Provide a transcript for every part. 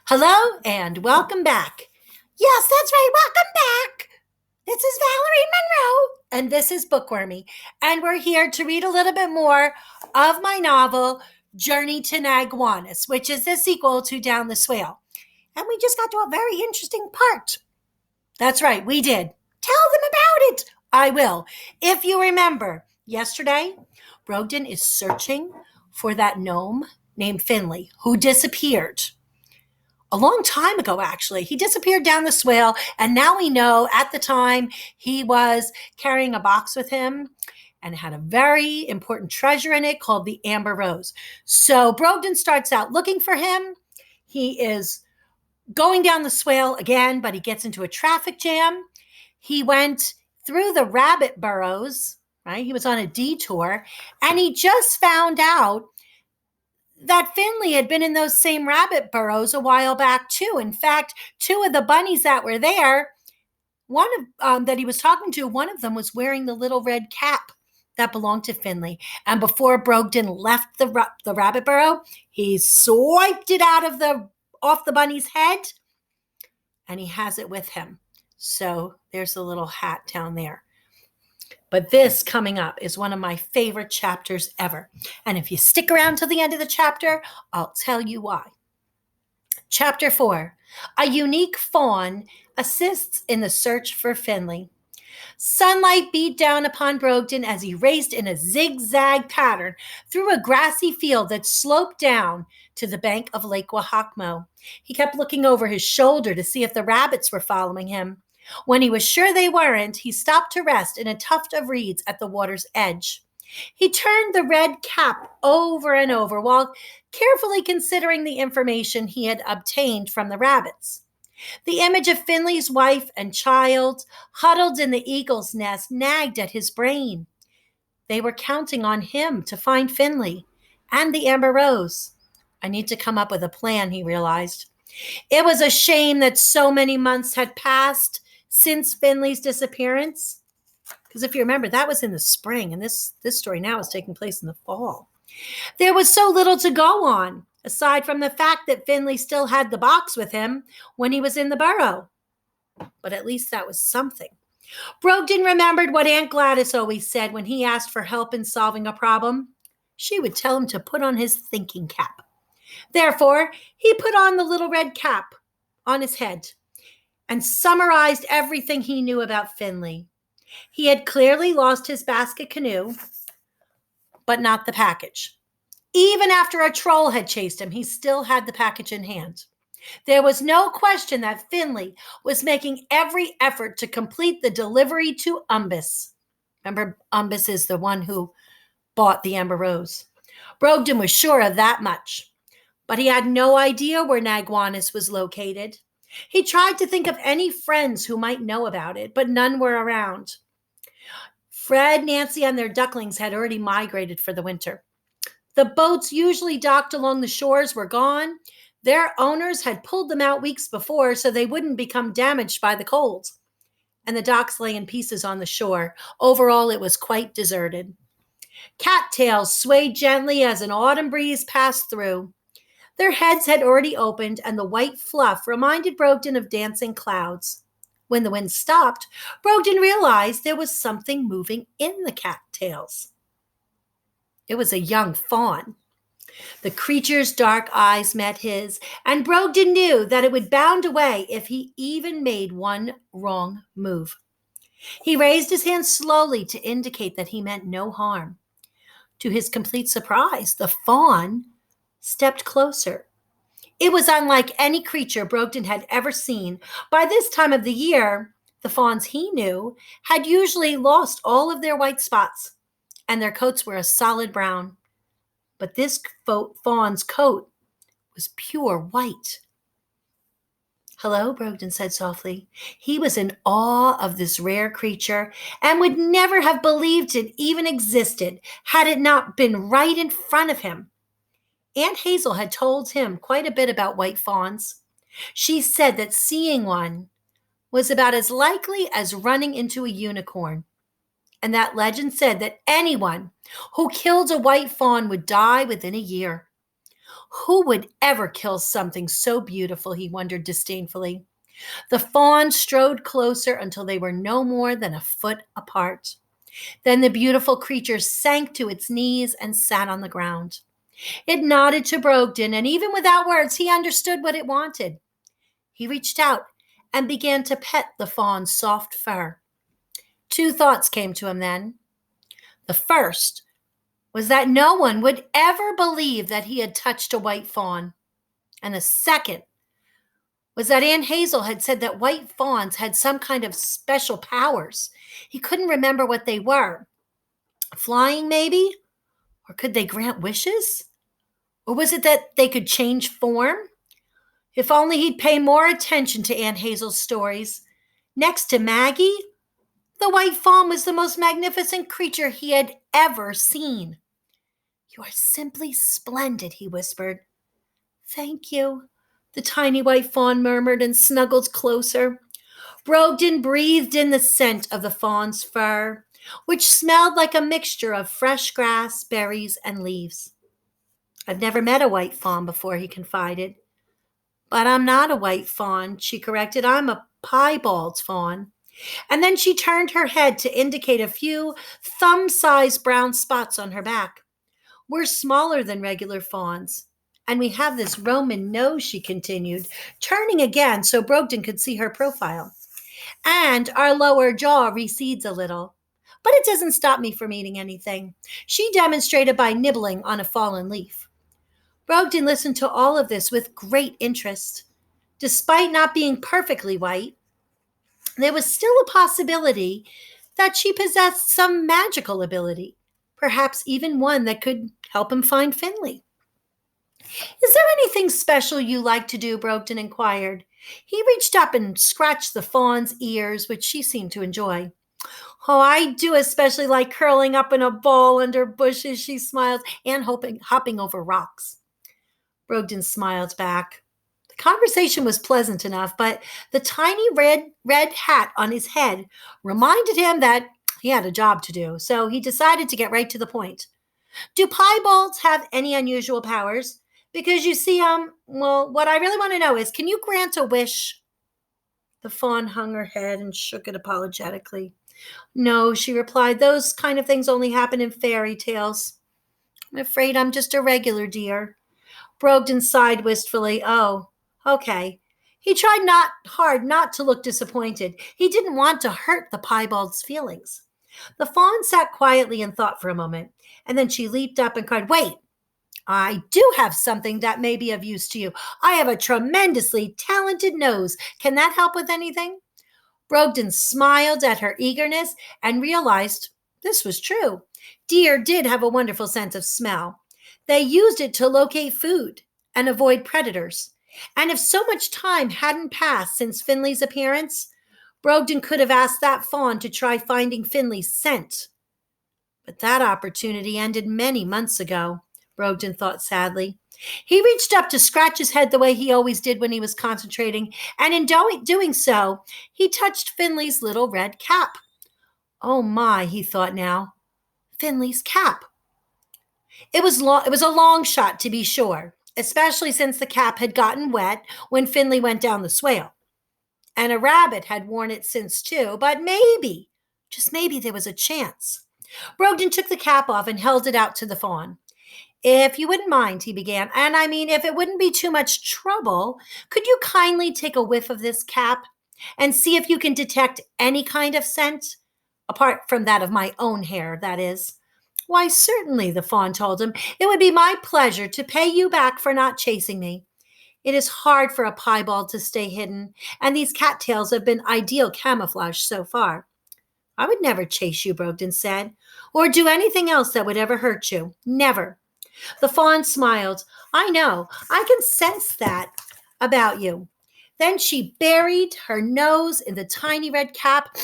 Hello and welcome back. Yes, that's right. Welcome back. This is Valerie Monroe and this is Bookwormy. And we're here to read a little bit more of my novel, Journey to Nagwanis, which is the sequel to Down the Swale. And we just got to a very interesting part. That's right, we did. Tell them about it. I will. If you remember, yesterday, Brogden is searching for that gnome named Finley who disappeared a long time ago, actually. He disappeared down the swale, and now we know at the time he was carrying a box with him and had a very important treasure in it called the Amber Rose. So Brogden starts out looking for him. He is going down the swale again, but he gets into a traffic jam. He went through the rabbit burrows, right? He was on a detour, and he just found out that Finley had been in those same rabbit burrows a while back too. In fact, two of the bunnies that were there, one of that he was talking to, one of them was wearing the little red cap that belonged to Finley. And before Brogden left the rabbit burrow, he swiped it off the bunny's head, and he has it with him. So there's a little hat down there. But this coming up is one of my favorite chapters ever. And if you stick around till the end of the chapter, I'll tell you why. Chapter 4, a unique fawn assists in the search for Finley. Sunlight beat down upon Brogden as he raced in a zigzag pattern through a grassy field that sloped down to the bank of Lake Wahakmo. He kept looking over his shoulder to see if the rabbits were following him. When he was sure they weren't, he stopped to rest in a tuft of reeds at the water's edge. He turned the red cap over and over while carefully considering the information he had obtained from the rabbits. The image of Finley's wife and child, huddled in the eagle's nest, nagged at his brain. They were counting on him to find Finley and the Amber Rose. I need to come up with a plan, he realized. It was a shame that so many months had passed since Finley's disappearance. Because if you remember, that was in the spring, and this story now is taking place in the fall. There was so little to go on, aside from the fact that Finley still had the box with him when he was in the burrow. But at least that was something. Brogden remembered what Aunt Gladys always said when he asked for help in solving a problem. She would tell him to put on his thinking cap. Therefore, he put on the little red cap on his head and summarized everything he knew about Finley. He had clearly lost his basket canoe, but not the package. Even after a troll had chased him, he still had the package in hand. There was no question that Finley was making every effort to complete the delivery to Umbus. Remember, Umbus is the one who bought the Amber Rose. Brogden was sure of that much, but he had no idea where Nagwanis was located. He tried to think of any friends who might know about it, but none were around. Fred, Nancy, and their ducklings had already migrated for the winter. The boats usually docked along the shores were gone. Their owners had pulled them out weeks before so they wouldn't become damaged by the cold. And the docks lay in pieces on the shore. Overall, it was quite deserted. Cattails swayed gently as an autumn breeze passed through. Their heads had already opened, and the white fluff reminded Brogden of dancing clouds. When the wind stopped, Brogden realized there was something moving in the cattails. It was a young fawn. The creature's dark eyes met his, and Brogden knew that it would bound away if he even made one wrong move. He raised his hand slowly to indicate that he meant no harm. To his complete surprise, the fawn stepped closer. It was unlike any creature Brogden had ever seen. By this time of the year, the fawns he knew had usually lost all of their white spots, and their coats were a solid brown. But this fawn's coat was pure white. "Hello," Brogden said softly. He was in awe of this rare creature and would never have believed it even existed had it not been right in front of him. Aunt Hazel had told him quite a bit about white fawns. She said that seeing one was about as likely as running into a unicorn. And that legend said that anyone who killed a white fawn would die within a year. Who would ever kill something so beautiful, he wondered disdainfully. The fawn strode closer until they were no more than a foot apart. Then the beautiful creature sank to its knees and sat on the ground. It nodded to Brogden, and even without words, he understood what it wanted. He reached out and began to pet the fawn's soft fur. Two thoughts came to him then. The first was that no one would ever believe that he had touched a white fawn. And the second was that Aunt Hazel had said that white fawns had some kind of special powers. He couldn't remember what they were. Flying, maybe? Or could they grant wishes? Or was it that they could change form? If only he'd pay more attention to Aunt Hazel's stories. Next to Maggie, the white fawn was the most magnificent creature he had ever seen. "You are simply splendid," he whispered. "Thank you," the tiny white fawn murmured and snuggled closer. Brogden breathed in the scent of the fawn's fur, which smelled like a mixture of fresh grass, berries, and leaves. "I've never met a white fawn before," he confided. "But I'm not a white fawn," she corrected. "I'm a piebald fawn." And then she turned her head to indicate a few thumb-sized brown spots on her back. "We're smaller than regular fawns. And we have this Roman nose," she continued, turning again so Brogden could see her profile. "And our lower jaw recedes a little. But it doesn't stop me from eating anything," she demonstrated by nibbling on a fallen leaf. Brogden listened to all of this with great interest. Despite not being perfectly white, there was still a possibility that she possessed some magical ability, perhaps even one that could help him find Finley. "Is there anything special you like to do?" Brogden inquired. He reached up and scratched the fawn's ears, which she seemed to enjoy. "Oh, I do especially like curling up in a ball under bushes," she smiled, "and hopping over rocks." Brogden smiled back. The conversation was pleasant enough, but the tiny red hat on his head reminded him that he had a job to do, so he decided to get right to the point. "Do piebalds have any unusual powers? Because you see, what I really want to know is, can you grant a wish?" The fawn hung her head and shook it apologetically. "No," she replied, "those kind of things only happen in fairy tales. I'm afraid I'm just a regular deer." Brogden sighed wistfully. "Oh, okay." He tried not hard not to look disappointed. He didn't want to hurt the piebald's feelings. The fawn sat quietly and thought for a moment, and then she leaped up and cried, "Wait! I do have something that may be of use to you. I have a tremendously talented nose. Can that help with anything?" Brogden smiled at her eagerness and realized this was true. Deer did have a wonderful sense of smell. They used it to locate food and avoid predators. And if so much time hadn't passed since Finley's appearance, Brogden could have asked that fawn to try finding Finley's scent. But that opportunity ended many months ago, Brogden thought sadly. He reached up to scratch his head the way he always did when he was concentrating, and in doing so, he touched Finley's little red cap. "Oh my," he thought now, "Finley's cap." It was a long shot, to be sure, especially since the cap had gotten wet when Finley went down the swale. And a rabbit had worn it since too, but maybe, just maybe, there was a chance. Brogden took the cap off and held it out to the fawn. "If you wouldn't mind," he began, "and I mean, if it wouldn't be too much trouble, could you kindly take a whiff of this cap and see if you can detect any kind of scent? Apart from that of my own hair, that is." "Why, certainly," the fawn told him. "It would be my pleasure to pay you back for not chasing me. It is hard for a piebald to stay hidden, and these cattails have been ideal camouflage so far." "I would never chase you," Brogden said, "or do anything else that would ever hurt you. Never." The fawn smiled. "I know. I can sense that about you." Then she buried her nose in the tiny red cap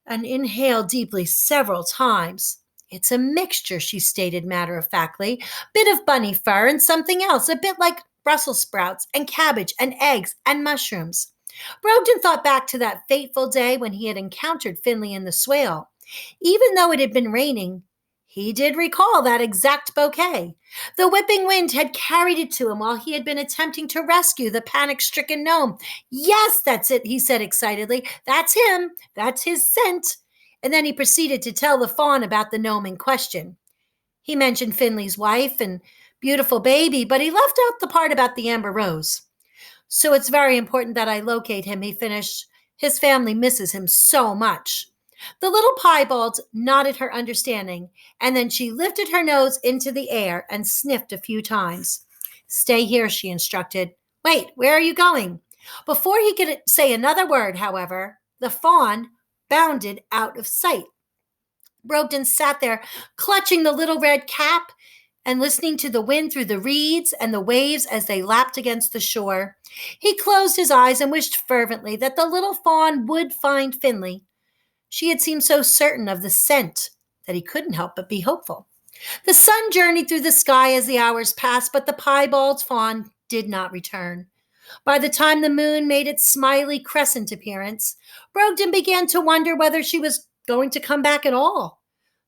and inhaled deeply several times. "It's a mixture," she stated matter-of-factly. "Bit of bunny fur and something else, a bit like Brussels sprouts and cabbage and eggs and mushrooms." Brogden thought back to that fateful day when he had encountered Finley in the swale. Even though it had been raining, He did recall that exact bouquet. The whipping wind had carried it to him while he had been attempting to rescue the panic-stricken gnome. Yes, that's it, he said excitedly. That's him. That's his scent. And then he proceeded to tell the fawn about the gnome in question. He mentioned Finley's wife and beautiful baby, but he left out the part about the amber rose. So it's very important that I locate him, he finished. His family misses him so much. The little piebald nodded her understanding, and then she lifted her nose into the air and sniffed a few times. Stay here, she instructed. Wait, where are you going? Before he could say another word, however, the fawn bounded out of sight. Brogden sat there, clutching the little red cap and listening to the wind through the reeds and the waves as they lapped against the shore. He closed his eyes and wished fervently that the little fawn would find Finley. She had seemed so certain of the scent that he couldn't help but be hopeful. The sun journeyed through the sky as the hours passed, but the piebald fawn did not return. By the time the moon made its smiley crescent appearance, Brogden began to wonder whether she was going to come back at all.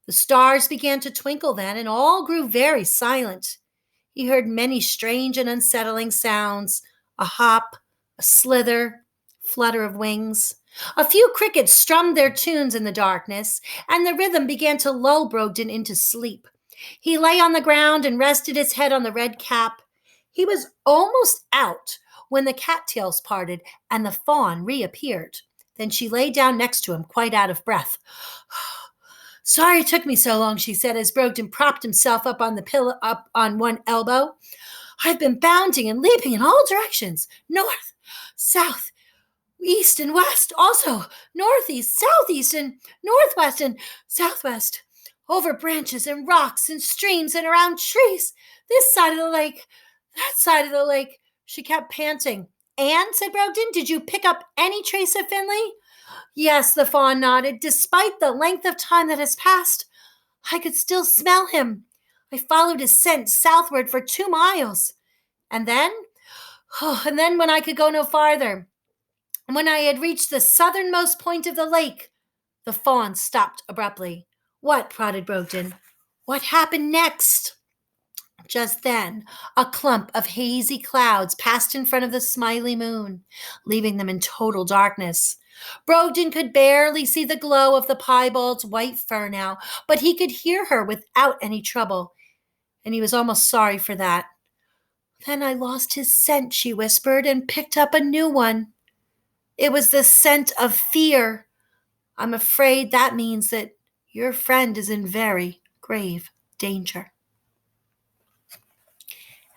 The stars began to twinkle then, and all grew very silent. He heard many strange and unsettling sounds, a hop, a slither, flutter of wings. A few crickets strummed their tunes in the darkness, and the rhythm began to lull Brogden into sleep. He lay on the ground and rested his head on the red cap. He was almost out when the cattails parted and the fawn reappeared. Then she lay down next to him, quite out of breath. Sorry it took me so long, she said as Brogden propped himself up on the pillow, up on one elbow. I've been bounding and leaping in all directions, north, south, east and west, also northeast, southeast, and northwest and southwest, over branches and rocks and streams and around trees, this side of the lake, that side of the lake. She kept panting. And, said Brogden, did you pick up any trace of Finley? Yes, the fawn nodded. Despite the length of time that has passed, I could still smell him. I followed his scent southward for 2 miles. And then when I could go no farther, when I had reached the southernmost point of the lake, the fawn stopped abruptly. What? Prodded Brogden. What happened next? Just then, a clump of hazy clouds passed in front of the smiley moon, leaving them in total darkness. Brogden could barely see the glow of the piebald's white fur now, but he could hear her without any trouble, and he was almost sorry for that. Then I lost his scent, she whispered, and picked up a new one. It was the scent of fear. I'm afraid that means that your friend is in very grave danger.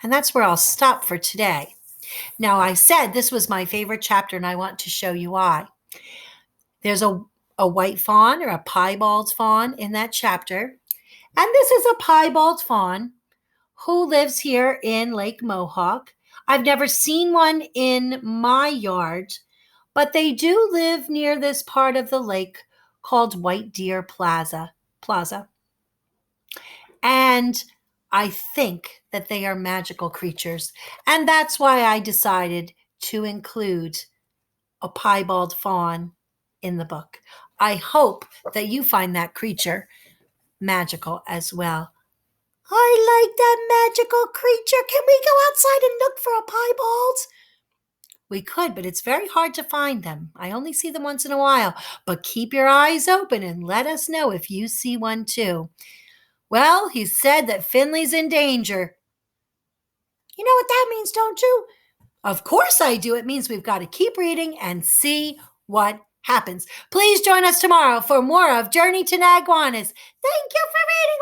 And that's where I'll stop for today. Now, I said this was my favorite chapter, and I want to show you why. There's a white fawn or a piebald fawn in that chapter. And this is a piebald fawn who lives here in Lake Mohawk. I've never seen one in my yard, but they do live near this part of the lake called White Deer Plaza. And I think that they are magical creatures. And that's why I decided to include a piebald fawn in the book. I hope that you find that creature magical as well. I like that magical creature. Can we go outside and look for a piebald? We could, but it's very hard to find them. I only see them once in a while. But keep your eyes open and let us know if you see one too. Well, he said that Finley's in danger. You know what that means, don't you? Of course I do. It means we've got to keep reading and see what happens. Please join us tomorrow for more of Journey to Nagwanis. Thank you for reading